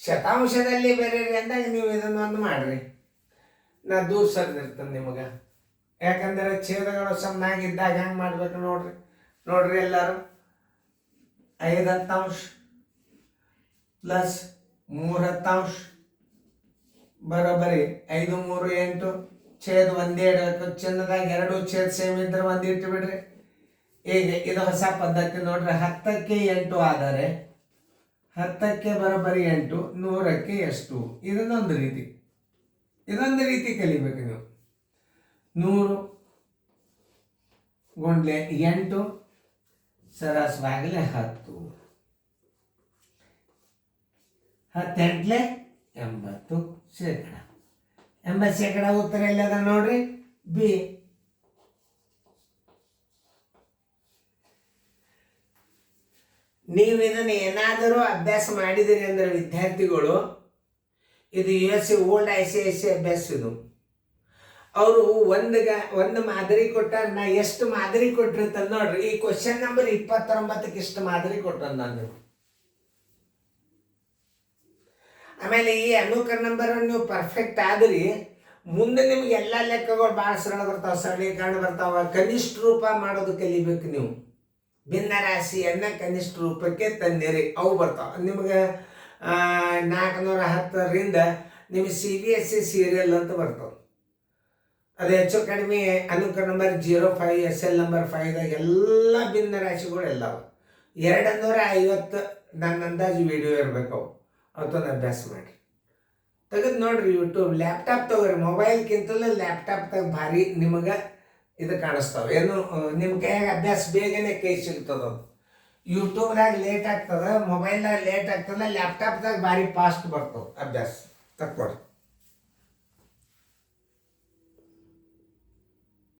ಶತಾಂಶದಲ್ಲಿ ಬರೀರಿ ಅಂದಾಗ ನೀವು ಇದನ್ನೊಂದು ಮಾಡ್ರಿ. ನಾ ದೂರ ಸರಿದಿರ್ತೇನೆ ನಿಮಗೆ. ಯಾಕಂದರೆ ಛೇದಗಳು ಸಮನಾಗಿದ್ದಾಗ ಹೆಂಗೆ ಮಾಡ್ಬೇಕು ನೋಡ್ರಿ ಎಲ್ಲರೂ. 5/10 ಪ್ಲಸ್ 3/10 ಬರೋಬ್ಬರಿ 5 3 8. ಛೇದ ಒಂದೇ ಇಡಬೇಕು. ಚಿನ್ನದಾಗ 2 ಛೇದ ಸೇಮ್ ಇದ್ರೆ ಒಂದು ಇಟ್ಟು ಬಿಡ್ರಿ. ಈಗ ಇದು ಹೊಸ ಪದ್ಧತಿ ನೋಡ್ರಿ. 10ಕ್ಕೆ 8 ಆದರೆ 10ಕ್ಕೆ ಬರೋಬ್ಬರಿ 8, 100ಕ್ಕೆ ಎಷ್ಟು? ಇದನ್ನೊಂದು ರೀತಿ ಕಲಿಬೇಕು ನೀವು. 100 ಗುಂಡ್ಲೆ 8 ಸರಾಸವಾಗಲೇ 10. 10 8 80%. 80% ಉತ್ತರ ಎಲ್ಲದ ನೋಡ್ರಿ, ಬಿ. ನೀವು ಇದನ್ನು ಏನಾದರೂ ಅಭ್ಯಾಸ ಮಾಡಿದಿರಿ ಅಂದರೆ ವಿದ್ಯಾರ್ಥಿಗಳು, ಇದು US ಓಲ್ಡ್ ICIC ಅಭ್ಯಾಸ. ಇದು ಅವರು ಒಂದು ಮಾದರಿ ಕೊಟ್ಟಾರ. ನಾ ಎಷ್ಟು ಮಾದರಿ ಕೊಟ್ಟಿರ್ತಾನೆ ನೋಡ್ರಿ. ಈ ಕ್ವಶನ್ ನಂಬರ್ 29ಕ್ಕೆ ಇಷ್ಟು ಮಾದರಿ ಕೊಟ್ಟ ನಾನು. ಆಮೇಲೆ ಈ ಅನುಕರಣ ನಂಬರ್ ನೀವು ಪರ್ಫೆಕ್ಟ್ ಆದ್ರಿ, ಮುಂದೆ ನಿಮ್ಗೆ ಎಲ್ಲ ಲೆಕ್ಕಗಳು ಭಾಳ ಸರಳ ಬರ್ತಾವೆ, ಸರಳೀಕರಣ ಬರ್ತಾವ. ಕನಿಷ್ಠ ರೂಪ ಮಾಡೋದು ಕಲಿಬೇಕು ನೀವು. ಭಿನ್ನ ರಾಶಿಯನ್ನು ಕನಿಷ್ಠ ರೂಪಕ್ಕೆ ತಂದಿರಿ, ಅವು ಬರ್ತಾವೆ ನಿಮ್ಗೆ. 410ರಿಂದ ನಿಮಗೆ CBSE ಸೀರಿಯಲ್ ಅಂತ ಬರ್ತಾವೆ. ಅದು ಹೆಚ್ಚು ಕಡಿಮೆ ಅನುಕರಣ ನಂಬರ್ 05 SL ನಂಬರ್ 5ದಾಗ ಎಲ್ಲ ಭಿನ್ನ ರಾಶಿಗಳು ಎಲ್ಲವ. 250 ನನ್ನ ಅಂದಾಜು ವಿಡಿಯೋ ಇರಬೇಕು. ಅವತ್ತೊಂದು ಅಭ್ಯಾಸ ಮಾಡಿ ತೆಗೆದು ನೋಡ್ರಿ. ಯೂಟ್ಯೂಬ್, ಲ್ಯಾಪ್ಟಾಪ್ ತೊಗೊರಿ. ಮೊಬೈಲ್ಗಿಂತಲೂ ಲ್ಯಾಪ್ಟಾಪ್ದಾಗ ಭಾರಿ ನಿಮಗೆ ಇದು ಕಾಣಿಸ್ತಾವೆ. ಏನು ನಿಮ್ಮ ಕೈಯಾಗ ಅಭ್ಯಾಸ ಬೇಗನೆ ಕೈ ಸಿಗ್ತದೆ. ಯೂಟ್ಯೂಬ್ದಾಗ ಲೇಟ್ ಆಗ್ತದೆ, ಮೊಬೈಲ್ದಾಗ ಲೇಟ್ ಆಗ್ತದೆ, ಲ್ಯಾಪ್ಟಾಪ್ದಾಗ ಭಾರಿ ಫಾಸ್ಟ್ ಬರ್ತವೆ ಅಭ್ಯಾಸ. ತಕ್ಕೊಡಿ.